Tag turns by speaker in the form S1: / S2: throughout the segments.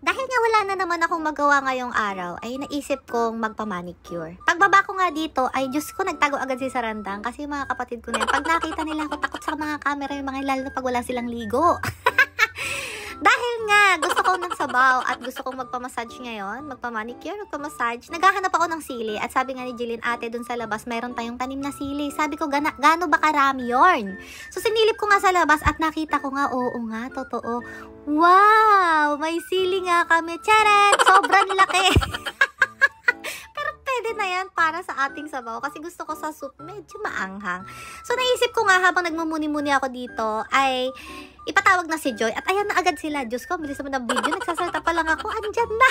S1: Dahil nga wala na naman akong magawa ngayong araw, ay naisip kong magpa-manicure. Pagbaba ko nga dito, ay Diyos ko, nagtago agad si Sarandang kasi mga kapatid ko na yan, pag nakita nila ako, takot sa mga camera yung mga lalo na pag wala silang ligo. Dahil nga, gusto ko ng sabaw at gusto kong magpa-massage ngayon, magpa-manicure, magpa-massage. Naghahanap ako ng sili at sabi nga ni Jillian, ate, dun sa labas, mayroon tayong tanim na sili. Sabi ko, gaano ba karami yun? So, sinilip ko nga sa labas at nakita ko nga, oo nga, totoo. Wow! May sili nga kami. Charet! Sobrang laki! Pero pwede na yan para sa ating sabaw kasi gusto ko sa soup medyo maanghang. So, naisip ko nga habang nagmumuni-muni ako dito ay ipatawag na si Joy at ayan na agad sila. Diyos ko, bilis naman ng video. Nagsasalta pa lang ako. Andyan na.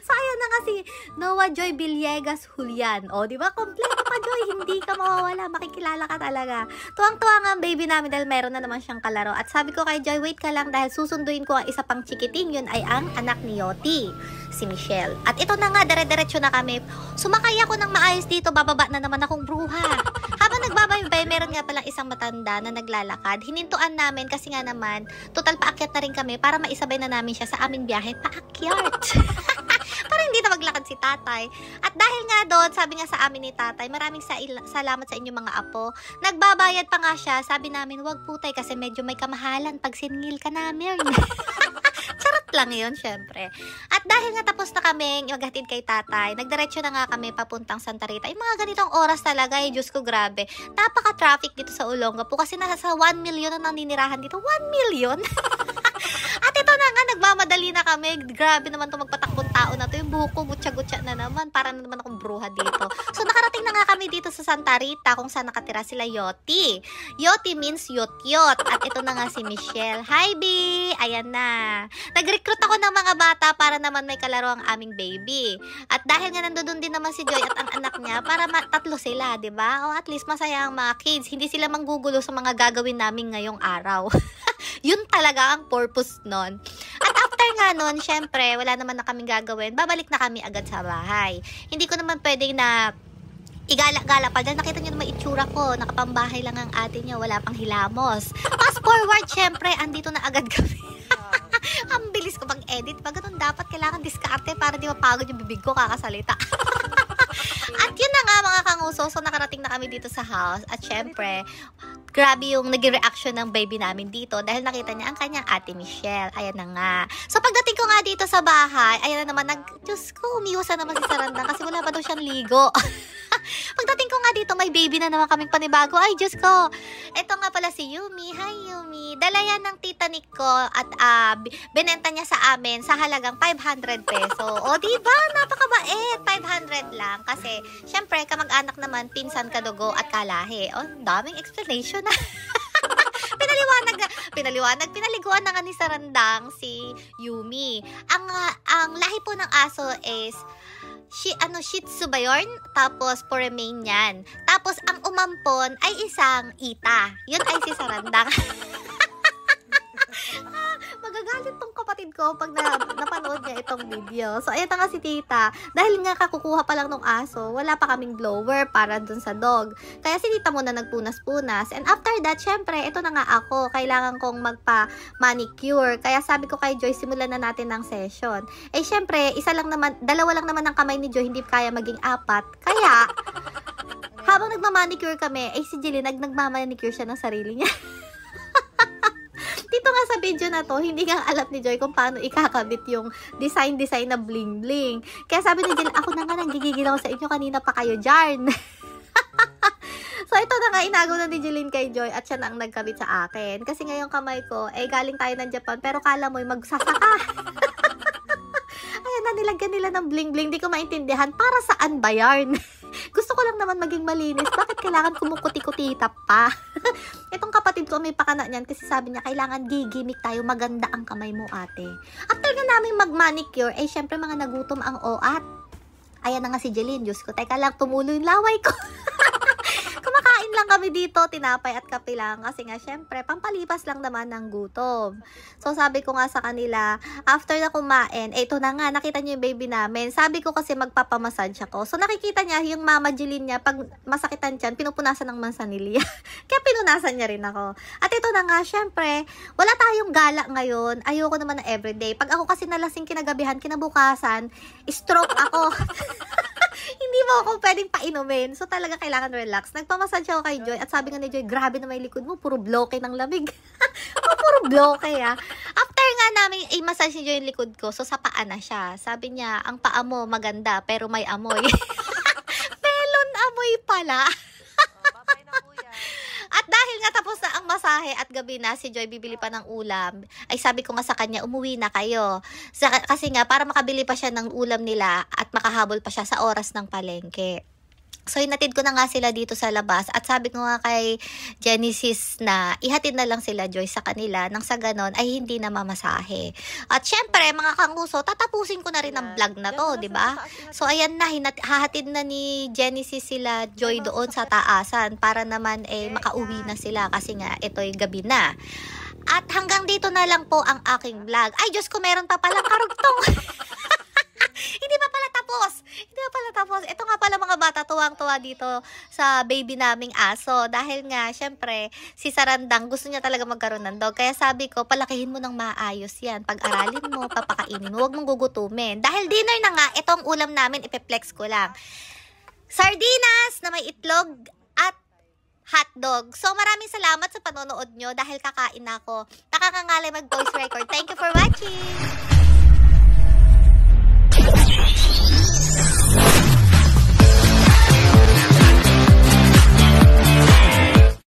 S1: So, ayan na nga si Noah Joy Villegas Julian. O, di ba? Kompleto ka, Joy. Hindi ka mawawala. Makikilala ka talaga. Tuwang-tuwa nga ang baby namin dahil meron na naman siyang kalaro. At sabi ko kay Joy, wait ka lang dahil susunduin ko ang isa pang chikiting. Yun ay ang anak ni Yoti, si Michelle. At ito na nga, dire-diretso na kami. Sumakay ako ng maayos dito. Bababa na naman akong bruha. Habang nagbabaybay, meron nga palang isang matanda na naglalakad. Hinintuan namin kasi nga naman, total paakyat na rin kami para maisabay na namin siya sa aming biyahe paakyat. Para hindi na maglakad si tatay. At dahil nga doon, sabi nga sa amin ni tatay, maraming salamat sa inyong mga apo. Nagbabayad pa nga siya. Sabi namin, wag po tay kasi medyo may kamahalan pag siningil ka namin. Charot lang yun, syempre. At dahil nga tapos na kami maghatid kay tatay, nagdiretso na nga kami papuntang Santa Rita. Yung mga ganitong oras talaga, Diyos ko, grabe. Napaka-traffic dito sa Olongapo kasi nasa 1 million na naninirahan dito. 1 million? At ito na nga, nagmamadali na kami. Grabe naman itong magpatakbong tao na to. Yung buhok ko, gutya-gutya na naman. Para na naman akong bruha dito. So, nakarating na nga kami dito sa Santa Rita kung saan nakatira sila Yoti. Yoti means yot-yot. At ito na nga si Michelle. Hi, B! Ayan na. Nag-recruit ako ng mga bata para naman may kalaro ang aming baby. At dahil nga nandoon din naman si Joy at ang anak niya, para tatlo sila, di ba? O at least masaya ang mga kids. Hindi sila manggugulo sa mga gagawin namin ngayong araw. Yun talaga ang purpose nun. At after nga nun, syempre, wala naman na kaming gagawin. Babalik na kami agad sa bahay. Hindi ko naman pwedeng na igala-gala pa dyan. Nakita nyo naman itsura ko. Nakapambahay lang ang ate nyo. Wala pang hilamos. Fast forward, syempre, andito na agad kami. Ang bilis ko pang edit. Pag ganun dapat, kailangan diskarte para di mapagod yung bibig ko kakasalita. At yun na nga mga kanguso. So, nakarating na kami dito sa house. At syempre, grabe yung naging reaction ng baby namin dito dahil nakita niya ang kanyang ate Michelle. Ayan na nga. So, pagdating ko nga dito sa bahay, ayan na naman, Diyos ko, umiusa naman si Sarandang kasi wala pa daw siyang ligo. Pagdating ko nga dito, may baby na naman kaming panibago. Ay, Diyos ko. Ito nga pala si Yumi. Hi, Yumi. Dala yan ng tita Nick ko at binenta niya sa amin sa halagang 500 peso. O, diba? Napakabait. 500 lang. Kasi, syempre, kamag-anak naman, pinsan, kadugo at kalahi. O, daming explanation na. Pinaliguan na nga ni Sarandang si Yumi. Ang lahi po ng aso is Shih Tzu ba yun? Tapos Pomeranian. Tapos ang umampon ay isang Ita. Yun ay si Sarandang. Magagalit tong kapatid ko pag napanood niya itong video. So, ayan nga si tita. Dahil nga kakukuha pa lang ng aso, wala pa kaming blower para dun sa dog. Kaya si tita muna nagpunas-punas. And after that, syempre, ito na nga ako. Kailangan kong magpa-manicure. Kaya sabi ko kay Joy, simulan na natin ng session. Eh, syempre, dalawa lang naman ang kamay ni Joy, hindi kaya maging 4. Kaya, habang nagmamanicure kami, si Jillian, nagmamanicure siya ng sarili niya. Dito nga sa video na to, hindi nga alam ni Joy kung paano ikakabit yung design na bling-bling. Kaya sabi ni Jill, ako na nga nanggigigil ako sa inyo, kanina pa kayo dyan. So, ito na nga, inagaw na ni Jillian kay Joy at siya na ang nagkabit sa akin. Kasi ngayong kamay ko, galing tayo ng Japan, pero kala mo'y magsasaka. Ayan na, nilagyan nila ng bling-bling. Di ko maintindihan, para saan ba yarn? Gusto ko lang naman maging malinis. Bakit kailangan kumukuti-kutita pa? Itong kapatid ko may pakana niyan kasi sabi niya, kailangan gigimik tayo, maganda ang kamay mo, ate. After nga namin mag-manicure, syempre mga nagutom ang oat. Ayan na nga si Jeline, Diyos ko. Teka lang, tumulo yung laway ko. Kumakain lang kami dito, tinapay at kape lang. Kasi nga, syempre, pampalipas lang naman ng gutom. So, sabi ko nga sa kanila, after na kumain, ito na nga, nakita niyo yung baby namin. Sabi ko kasi magpapamassage ako. So, nakikita niya, yung mama Jeline niya, pag masakitan siya, pinupunasan ng mansanilya. Kaya pinunasan niya rin ako. At ito na nga, syempre, wala tayong gala ngayon. Ayoko naman na everyday. Pag ako kasi nalasing kinagabihan, kinabukasan, stroke ako. Hindi mo ako pwedeng painumin. So, talaga kailangan relax. Nagpamassage ako kay Joy. At sabi nga ni Joy, grabe na may likod mo. Puro bloke ng lamig. Puro bloke, ah. After nga namin i-massage ni Joy yung likod ko, so sa paa na siya. Sabi niya, ang paa mo maganda, pero may amoy. Melon amoy pala.
S2: Babay na kuya.
S1: At dahil nga tapos na ang masahe at gabi na si Joy bibili pa ng ulam, ay sabi ko nga sa kanya, umuwi na kayo. Kasi nga, para makabili pa siya ng ulam nila at makahabol pa siya sa oras ng palengke. So, hinatid ko na nga sila dito sa labas at sabi ko nga kay Genesis na ihatid na lang sila Joy sa kanila nang sa ganon ay hindi na mamasahe. At syempre, mga kanguso, tatapusin ko na rin ang vlog na to, di ba? So, ayan na, hahatid na ni Genesis sila Joy doon sa taasan para naman makauwi na sila kasi nga ito'y gabi na. At hanggang dito na lang po ang aking vlog. Ay, Diyos ko, meron pa palang karugtong. Hindi pa pala tapos. Ito nga pala mga bata, tuwang-tuwa dito sa baby naming aso. Dahil nga, syempre, si Sarandang gusto niya talaga magkaroon ng dog. Kaya sabi ko, palakihin mo ng maayos yan. Pag-aralin mo, papakainin mo, huwag mong gugutumin. Dahil dinner na nga, itong ulam namin, ipeplex ko lang. Sardinas na may itlog at hotdog. So, maraming salamat sa panonood nyo dahil kakain ako. Nakakangalay mag-voice record. Thank you for watching.